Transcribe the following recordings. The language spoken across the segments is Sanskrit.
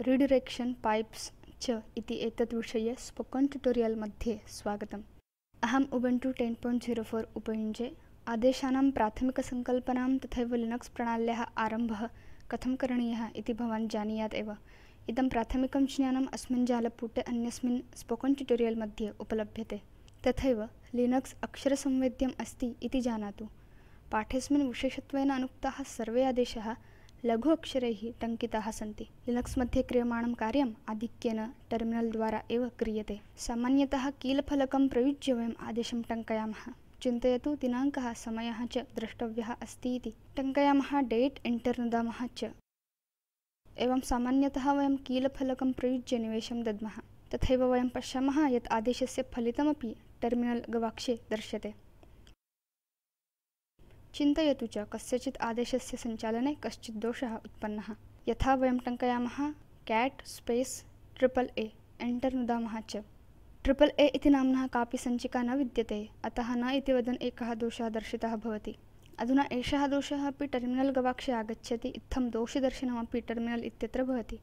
रिडिरेक्शन पाइप्स च इति एतत् विषये स्पोकन ट्यूटोरियल मध्ये स्वागतम्। अहम् उबुन्तु 10.04 उपयुञ्जे। आदेशानां प्राथमिकसंकल्पनां तथैव लिनक्स प्रणाल्याः आरम्भः कथं करणीयः इति भवान् जानीयात् एव। इदं प्राथमिकं ज्ञानम् अस्मिन् जालपुटे अन्यस्मिन् स्पोकन ट्यूटोरियल मध्ये उपलभ्यते। तथैव लिनक्स अक्षरसंवेद्यम् अस्ति इति जानातु। पाठेऽस्मिन् विशेषत्वेन अनुक्ताः सर्वे आदेशाः लघु अक्षरैः टङ्किताः सन्ति। लिनक्स मध्ये क्रियमाणं कार्यम् आधिक्येन टर्मिनल द्वारा एव क्रियते। सामान्यतः कीलफलकं प्रयुज्य वयम् आदेशं टङ्कयामः। चिन्तयतु, दिनाङ्कः, समयः च द्रष्टव्यः अस्ति इति। टङ्कयामः, डेट, एंटर नुदामः च। एवं सामान्यतः वयं कीलफलकं प्रयुज्य निवेशं दद्मः। तथैव वयं पश्यामः यत् आदेशस्य फलितमपि टर्मिनल गवाक्षे दृश्यते। चिन्तयतु च, कस्यचित् आदेशस्य सञ्चालने कश्चित् दोषः उत्पन्नः। यथा वयं टङ्कयामः cat स्पेस् AAA, एंटर नुदामः च। AAA इति नाम्नः कापि सञ्चिका न विद्यते, अतः न इति वदन् एकः दोषः दर्शितः भवति। अधुना एषः दोषः अपि टर्मिनल गवाक्षे आगच्छति। इत्थं दोषदर्शनमपि टर्मिनल इत्यत्र भवति।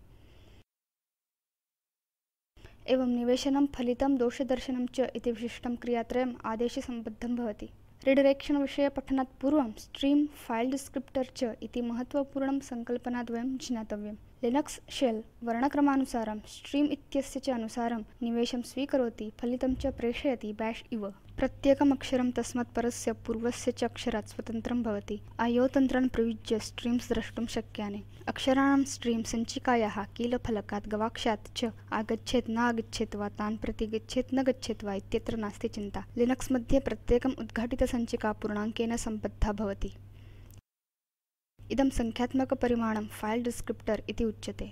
एवं निवेशनं, फलितं, दोषदर्शनं च इति विशिष्टं क्रियात्रयम् आदेशसम्बद्धं भवति। रिडिरेक्शन विषये पठनात् पूर्वं स्ट्रीम, फाइल डिस्क्रिप्टर च इति महत्त्वपूर्णं सङ्कल्पनाद्वयं ज्ञातव्यम्। लिनक्स शेल वर्णक्रमानुसारं स्ट्रीम इत्यस्य च अनुसारं निवेशं स्वीकरोति, फलितं च प्रेषयति बैश इव। प्रत्येकम् अक्षरं तस्मात् परस्य पूर्वस्य च अक्षरात् स्वतन्त्रं भवति। IO तन्त्रान् प्रयुज्य स्ट्रीम्स् द्रष्टुं शक्यानि। अक्षराणां स्ट्रीम सञ्चिकायाः कीलफलकात् गवाक्षात् च आगच्छेत् न आगच्छेत् वा, तान् प्रति गच्छेत् न गच्छेत् वा इत्यत्र नास्ति चिन्ता। लिनक्स मध्ये प्रत्येकम् उद्घाटितसञ्चिका पूर्णाङ्केन सम्बद्धा भवति। इदं संख्यात्मकपरिमाणं फाइल डिस्क्रिप्टर इति उच्यते।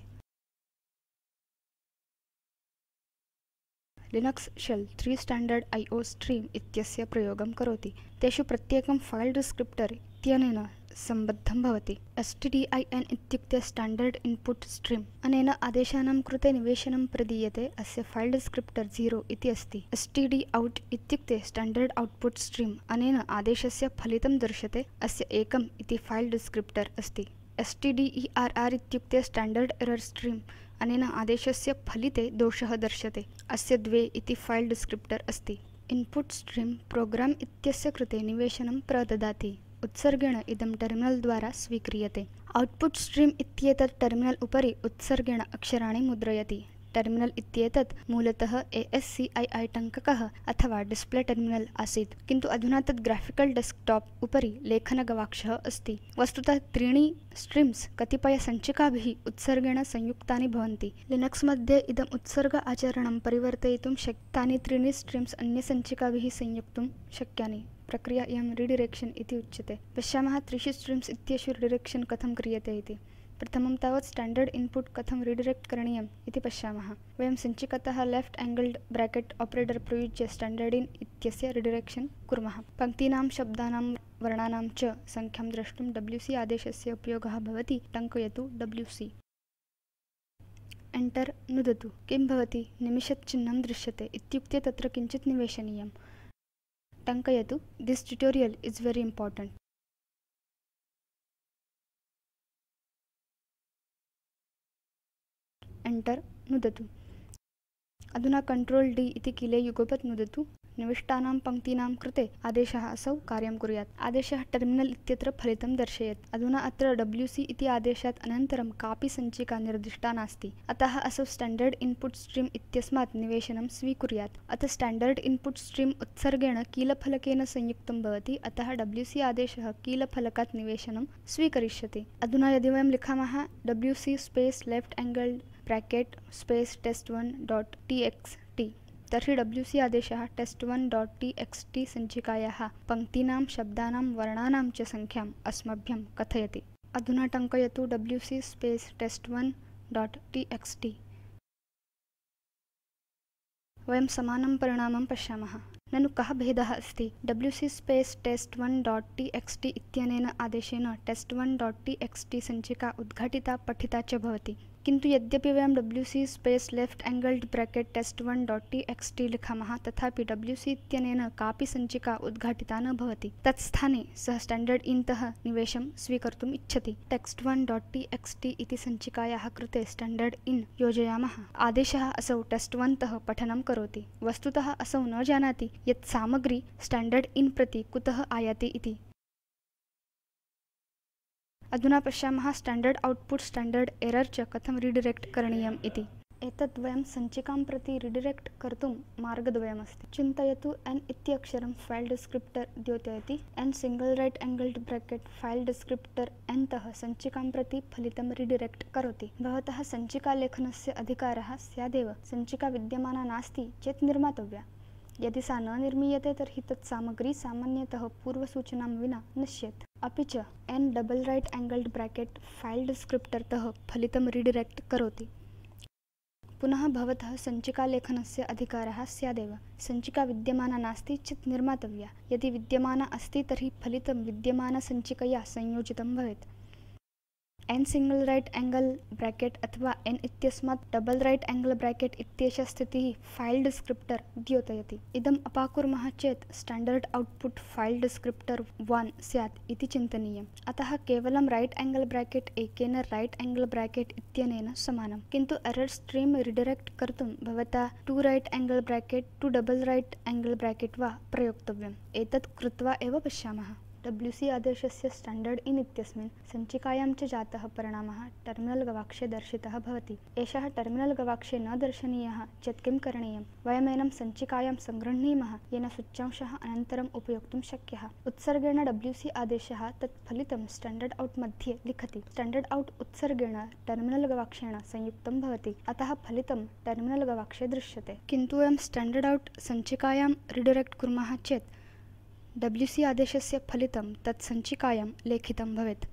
Linux shell 3 standard IO stream इत्यस्य प्रयोगं करोति। तेषु प्रत्येकं फाइल डिस्क्रिप्टर इत्यनेन सम्बद्धं भवति। stdin इत्युक्ते स्टैण्डर्ड इनपुट स्ट्रीम। अनेन आदेशानां कृते निवेशनं प्रदीयते। अस्य फाइल डिस्क्रिप्टर 0 इति अस्ति। stdout इत्युक्ते स्टैण्डर्ड आउटपुट स्ट्रीम। अनेन आदेशस्य फलितं दर्श्यते। अस्य 1 इति फाइल डिस्क्रिप्टर अस्ति। stderr इत्युक्ते स्टैण्डर्ड एरर स्ट्रीम। अनेन आदेशस्य फलिते दोषः दर्श्यते। अस्य 2 इति फाइल डिस्क्रिप्टर अस्ति। इनपुट स्ट्रीम प्रोग्राम इत्यस्य कृते निवेशनं प्रददाति। उत्सर्गेण इदं टर्मिनल द्वारा स्वीक्रियते। आउटपुट स्ट्रीम इत्येतत् टर्मिनल उपरि उत्सर्गेण अक्षराणि मुद्रयति। टर्मिनल इत्येतत् मूलतः ASCII टङ्ककः अथवा डिस्प्ले टर्मिनल आसीत्, किन्तु अधुना तत् ग्राफिकल डेस्कटॉप उपरि लेखनगवाक्षः अस्ति। वस्तुतः 3 स्ट्रीम्स् कतिपयसञ्चिकाभिः उत्सर्गेण संयुक्तानि भवन्ति। लिनक्स मध्ये इदम् उत्सर्ग आचरणं परिवर्तयितुं तानि 3 स्ट्रीम्स् अन्यसञ्चिकाभिः संयोक्तुं शक्यानि। प्रक्रिया इयं रिडिरेक्शन इति उच्यते। पश्यामः 3 स्ट्रीम्स् इत्येषु रिडिरेक्शन कथं क्रियते इति। प्रथमं तावत् स्टैण्डर्ड इनपुट कथं रिडिरेक्ट करणीयम् इति पश्यामः। वयं सञ्चिकतः लेफ्ट एंगल्ड ब्रैकेट ऑपरेटर प्रयुज्य स्टैण्डर्ड इन इत्यस्य रिडिरेक्शन कुर्मः। पङ्क्तीनां, शब्दानां, वर्णानां च संख्यां द्रष्टुं WC आदेशस्य उपयोगः भवति। टङ्कयतु WC। एंटर नुदतु। किं भवति? निमिषच्चिह्नं दृश्यते, इत्युक्ते तत्र किञ्चित् निवेशनीयम्। टङ्कयतु this tutorial is very important. Enter नुदतु। अधुना कंट्रोल D इति कीले युगपत् नुदतु। निविष्टानां पङ्क्तीनां कृते आदेशः असौ कार्यं कुर्यात्। आदेशः टर्मिनल इत्यत्र फलितं दर्शयेत्। अधुना अत्र WC इति आदेशात् अनन्तरं कापि सञ्चिका निर्दिष्टा नास्ति, अतः असौ स्टैण्डर्ड इनपुट स्ट्रीम इत्यस्मात् निवेशनं स्वीकुर्यात्। अतः स्टैण्डर्ड इनपुट स्ट्रीम उत्सर्गेण कीलफलकेन संयुक्तं भवति, अतः WC आदेशः कीलफलकात् निवेशनं स्वीकरिष्यति। अधुना यदि वयं लिखामः WC space left angled bracket space test1.txt, तर्हि WC आदेशः test1.txt सञ्चिकायाः पङ्क्तीनां, शब्दानां, वर्णानां च संख्याम् अस्मभ्यं कथयति। अधुना टङ्कयतु WC स्पेस् test1.txt। वयं समानं परिणामं पश्यामः। ननु कः भेदः अस्ति? WC स्पेस् test1.txt इत्यनेन आदेशेन test1.txt सञ्चिका उद्घाटिता, पठिता च भवति, किन्तु यद्यपि वयं wc space left angled bracket test1 dot txt लिखामः तथापि wc इत्यनेन कापि सञ्चिका उद्घाटिता न भवति। तत् स्थाने सः स्टैण्डर्ड् इन् तः निवेशं स्वीकर्तुम् इच्छति। text1 डॉट txt इति सञ्चिकायाः कृते स्टैण्डर्ड् इन् योजयामः। आदेशः असौ test1 तः पठनं करोति। वस्तुतः असौ न जानाति यत् सामग्री स्टैण्डर्ड् इन् प्रति कुतः आयाति इति। अधुना पश्यामः स्टैण्डर्ड् आउटपुट स्टैण्डर्ड् एरर् च कथं रिडायरेक्ट् करणीयम् इति। एतत् वयं सञ्चिकां प्रति रिडायरेक्ट् कर्तुं मार्गद्वयमस्ति। चिन्तयतु n इति अक्षरं फाइल डिस्क्रिप्टर द्योतयति n single right angled bracket file descriptor n तः सञ्चिकां प्रति फलितं रिडायरेक्ट् करोति। भवतः सञ्चिकालेखनस्य अधिकारः स्यादेव। सञ्चिका विद्यमाना नास्ति चेत् निर्मातव्या। यदि सा न निर्मीयते तर्हि तत् सामग्री सामान्यतः पूर्वसूचनां विना नश्येत्। अपि च n double right angled bracket file descriptor तः फलितं रिडायरेक्ट् करोति। पुनः भवतः सञ्चिकालेखनस्य अधिकारः स्यादेव। सञ्चिका विद्यमाना नास्ति चेत् निर्मातव्या। यदि विद्यमाना अस्ति तर्हि फलितं विद्यमानसञ्चिकया संयोजितं भवेत्। n single right angle bracket अथवा n इत्यस्मात् डबल राइट एंगल ब्रैकेट इत्येषा स्थितिः फाइल डिस्क्रिप्टर द्योतयति। इदम् अपाकुर्मः चेत् स्टैण्डर्ड् आउटपुट फाइल डिस्क्रिप्टर 1 स्यात् इति चिन्तनीयम्। अतः केवलं राइट एंगल ब्रैकेट एकेन राइट एंगल ब्रैकेट इत्यनेन समानम्। किन्तु एरर स्ट्रीम रिडायरेक्ट् कर्तुं भवता 2 right angle bracket 2 double right angle bracket वा प्रयोक्तव्यम्। एतत् कृत्वा एव पश्यामः। wc आदेशस्य स्टैण्डर्ड् इन् इत्यस्मिन् सञ्चिकायां च जातः परिणामः टर्मिनल गवाक्षे दर्शितः भवति। एषः टर्मिनल गवाक्षे न दर्शनीयः चेत् किं करणीयम्? वयमेनं सञ्चिकायां संगृह्णीमः येन सूच्यांशः अनन्तरम् उपयोक्तुं शक्यः। उत्सर्गेण wc आदेशः तत् फलितं स्टैण्डर्ड् आउट मध्ये लिखति। स्टैण्डर्ड् आउट उत्सर्गेण टर्मिनल गवाक्षेण संयुक्तं भवति। अतः फलितं टर्मिनल गवाक्षे दृश्यते। किन्तु वयं स्टैण्डर्ड् आउट सञ्चिकायां रिडायरेक्ट् कुर्मः चेत् wc आदेशस्य फलितं तत् सञ्चिकायां लेखितं भवेत्।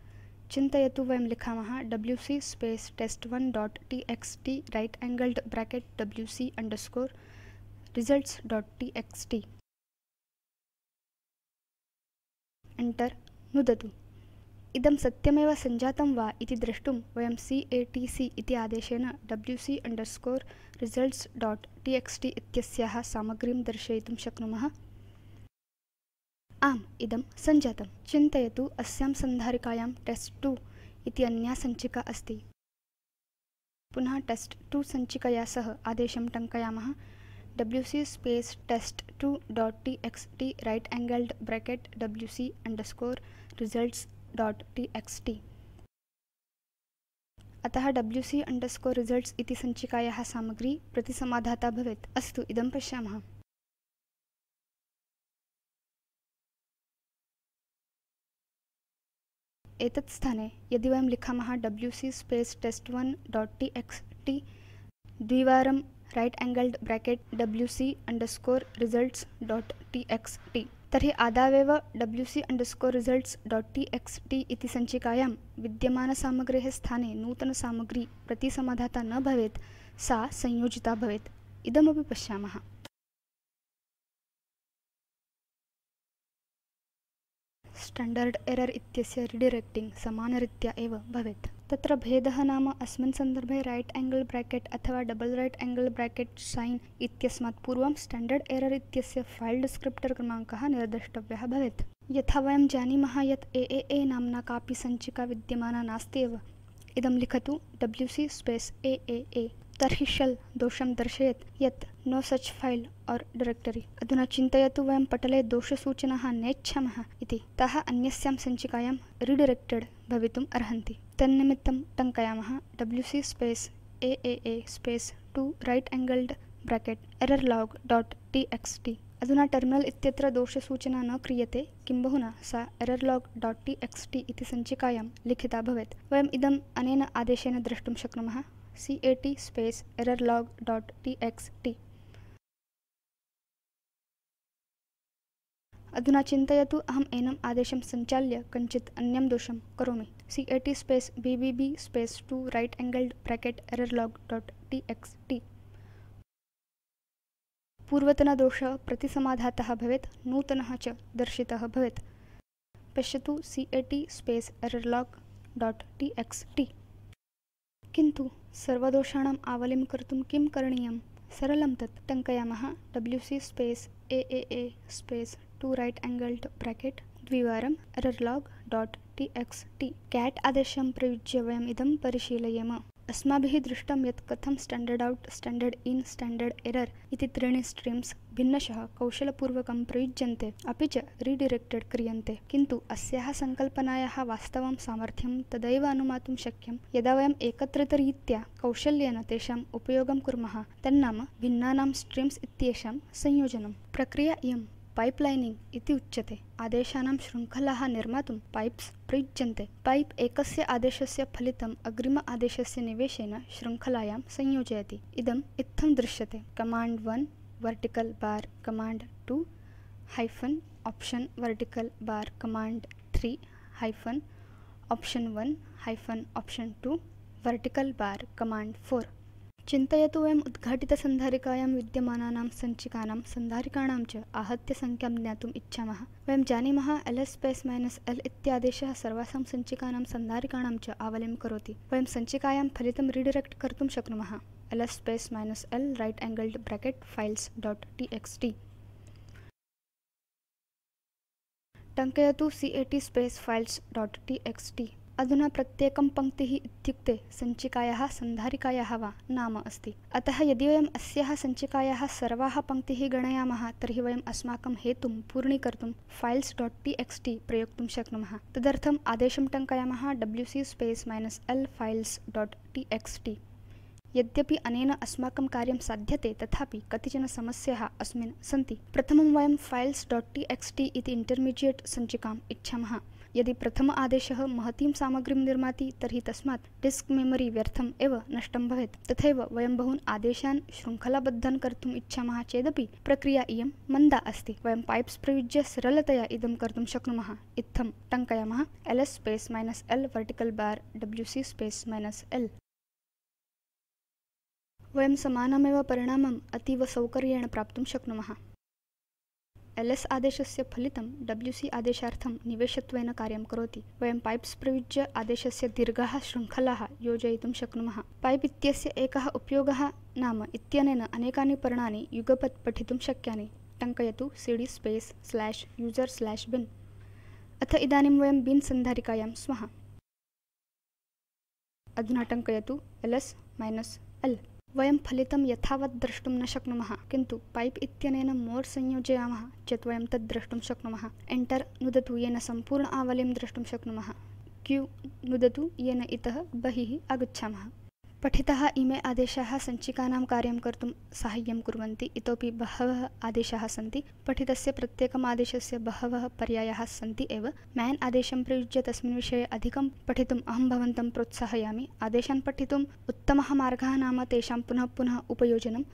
चिन्तयतु वयं लिखामः wc space test1 dot txt right angled bracket wc underscore results dot txt। Enter नुदतु। इदं सत्यमेव सञ्जातं वा इति द्रष्टुं वयं catc इति आदेशेन wc underscore results dot txt इत्यस्याः सामग्रीं दर्शयितुं शक्नुमः। आम्, इदं सञ्जातं। चिन्तयतु अस्यां सन्धारिकायां test2 इति अन्या सञ्चिका अस्ति। पुनः test2 सञ्चिकया सह आदेशं टङ्कयामः wc space test2 dot txt right angled bracket wc underscore results dot txt। अतः wc अंडरस्कोर रिजल्ट्स इति सञ्चिकायाः सामग्री प्रतिसमाधाता भवेत्। अस्तु, इदं पश्यामः। एतत् स्थाने यदि वयं लिखामः wc space test1 dot txt द्विवारं right angled bracket wc underscore results dot txt तर्हि आदावेव wc underscore results dot txt इति सञ्चिकायां विद्यमानसामग्रेः स्थाने नूतनसामग्री प्रतिसमाधाता न भवेत्, सा संयोजिता भवेत्। इदमपि पश्यामः। स्टैण्डर्ड् एरर् इत्यस्य रिडायरेक्टिंग समानरीत्या एव भवेत्। तत्र भेदः नाम अस्मिन् सन्दर्भे राइट एंगल ब्रैकेट अथवा double right angle bracket sign इत्यस्मात् पूर्वं स्टैण्डर्ड् एरर् इत्यस्य फाइल डिस्क्रिप्टर क्रमाङ्कः निर्दिष्टव्यः भवेत्। यथा वयं जानीमः यत् AAA नाम्ना कापि सञ्चिका विद्यमाना नास्ति एव। इदं लिखतु wc स्पेस् AAA। तर्हि शेल दोषं दर्शयेत् यत् नो सच फाइल और डायरेक्टरी। अधुना चिन्तयतु वयं पटले दोषसूचनाः नेच्छामः इति। ताः अन्यस्यां सञ्चिकायां रिडायरेक्टेड् भवितुम् अर्हन्ति। तन्निमित्तं टङ्कयामः wc space AAA space 2 right angled bracket error log dot txt। अधुना टर्मिनल इत्यत्र दोषसूचना न क्रियते, किं बहुना सा एररलॉग डॉट txt इति सञ्चिकायां लिखिता भवेत्। वयम् इदम् अनेन आदेशेन द्रष्टुं शक्नुमः cat space errorlog dot txt। अधुना चिन्तयतु अहम् एनम् आदेशं सञ्चाल्य कञ्चित् अन्यं दोषं करोमि। cat space bbb space 2 right angled bracket errorlog dot txt। पूर्वतनदोषः प्रतिसमाधातः भवेत्, नूतनः च दर्शितः भवेत्। पश्यतु cat space errorlog dot txt। किन्तु सर्वदोषाणाम् आवलिं कर्तुं किं करणीयं? सरलं तत्। टङ्कयामः wc space aaa space 2 right angled bracket द्विवारं errorlog.txt cat आदेशं प्रयुज्य वयम् इदं परिशीलयेम। अस्माभिः दृष्टं यत् कथं standard out, standard in, standard error इति त्रीणि स्ट्रीम्स् भिन्नशः कौशलपूर्वकं प्रयुज्यन्ते अपि च रिडिरेक्टेड् क्रियन्ते। किन्तु अस्याः सङ्कल्पनायाः वास्तवं सामर्थ्यं तदैव अनुमातुं शक्यं यदा वयम् एकत्रितरीत्या कौशल्येन तेषाम् उपयोगं कुर्मः, तन्नाम भिन्नानां स्ट्रीम्स् इत्येषां संयोजनं। प्रक्रिया इयं पाइपलाइनिंग इति उच्यते। आदेशानां शृङ्खलाः निर्मातुं पाइप्स् प्रयुज्यन्ते। पाइप एकस्य आदेशस्य फलितम् अग्रिम आदेशस्य निवेशेन शृङ्खलायां संयोजयति। इदम् इत्थं दृश्यते। Command 1 vertical bar command 2 hyphen option vertical bar command 3 hyphen option 1 hyphen option 2 vertical bar command 4। चिन्तयतु वयम् उद्घाटितसन्धारिकायां विद्यमानानां सञ्चिकानां सन्धारिकाणां च आहत्य संख्यां ज्ञातुम् इच्छामः। वयं जानीमः ls स्पेस् -l इत्यादेशः सर्वासां सञ्चिकानां सन्धारिकाणां च आवलिं करोति। वयं सञ्चिकायां फलितं रिडिरेक्ट् कर्तुं शक्नुमः। ls space -l right angled bracket files.txt टङ्कयतु cat स्पेस् files.txt। अधुना प्रत्येकं पङ्क्तिः इत्युक्ते सञ्चिकायाः सन्धारिकायाः वा नाम अस्ति। अतः यदि वयम् अस्याः सञ्चिकायाः सर्वाः पङ्क्तिः गणयामः तर्हि वयम् अस्माकं हेतुं पूर्णीकर्तुं files.txt प्रयोक्तुं शक्नुमः। तदर्थम् आदेशं टङ्कयामः wc स्पेस् -l files.txt। यद्यपि अनेन अस्माकं कार्यं साध्यते तथापि कतिचन समस्याः अस्मिन् सन्ति। प्रथमं वयं files.txt इति इंटरमीडिएट सञ्चिकाम् इच्छामः। यदि प्रथम आदेशः महतीं सामग्रीं निर्माति तर्हि तस्मात् डिस्क मेमरी व्यर्थम् एव नष्टं भवेत्। तथैव वयं बहून् आदेशान् शृङ्खलाबद्धान् कर्तुम् इच्छामः चेदपि प्रक्रिया इयं मन्दा अस्ति। वयं पाइप्स् प्रयुज्य सरलतया इदं कर्तुं शक्नुमः। इत्थं टङ्कयामः ls space -l vertical bar wc space -l। वयं समानमेव परिणामम् अतीव सौकर्येण प्राप्तुं शक्नुमः। ls आदेशस्य फलितं wc आदेशार्थं निवेशत्वेन कार्यं करोति। वयं पाइप्स् प्रयुज्य आदेशस्य दीर्घाः शृङ्खलाः योजयितुं शक्नुमः। पाइप इत्यस्य एकः उपयोगः नाम इत्यनेन अनेकानि पर्णानि युगपत् पठितुं शक्यानि। टङ्कयतु cd स्पेस् /user/bin। अथ इदानीं वयं bin सन्धारिकायां स्मः। अधुना टङ्कयतु ls -l। वयं फलितं यथावत् द्रष्टुं न शक्नुमः, किन्तु पाइप इत्यनेन मोर् संयोजयामः चेत् वयं तद् द्रष्टुं शक्नुमः। एंटर नुदतु येन सम्पूर्ण आवलिं द्रष्टुं शक्नुमः। q नुदतु येन इतः बहिः आगच्छामः। पठिताः इमे आदेशाः सञ्चिकानां कार्यं कर्तुं साहाय्यं कुर्वन्ति। इतोपि बहवः आदेशाः सन्ति। पठितस्य प्रत्येकम् आदेशस्य बहवः पर्यायाः सन्ति एव। man आदेशं प्रयुज्य तस्मिन् विषये अधिकं पठितुम् अहं भवन्तं प्रोत्साहयामि। आदेशान् पठितुम् उत्तमः मार्गः नाम तेषां पुनः पुनः उपयोजनम्।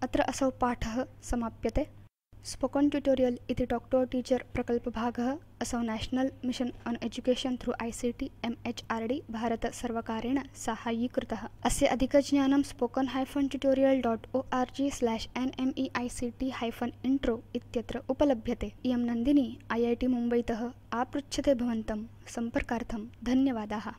अत्र असौ पाठः समाप्यते। स्पोकन ट्यूटोरियल इति टॉक टू अ टीचर प्रकल्पभागः असौ national mission on education through ICT MHRD Bharata सर्वकारेण साहाय्यीकृतः। अस्य अधिकज्ञानं spoken-tutorial.org/nmeict-intro इत्यत्र उपलभ्यते। इयं नन्दिनी IIT मुम्बैतः आपृच्छते भवन्तं। सम्पर्कार्थं धन्यवादाः।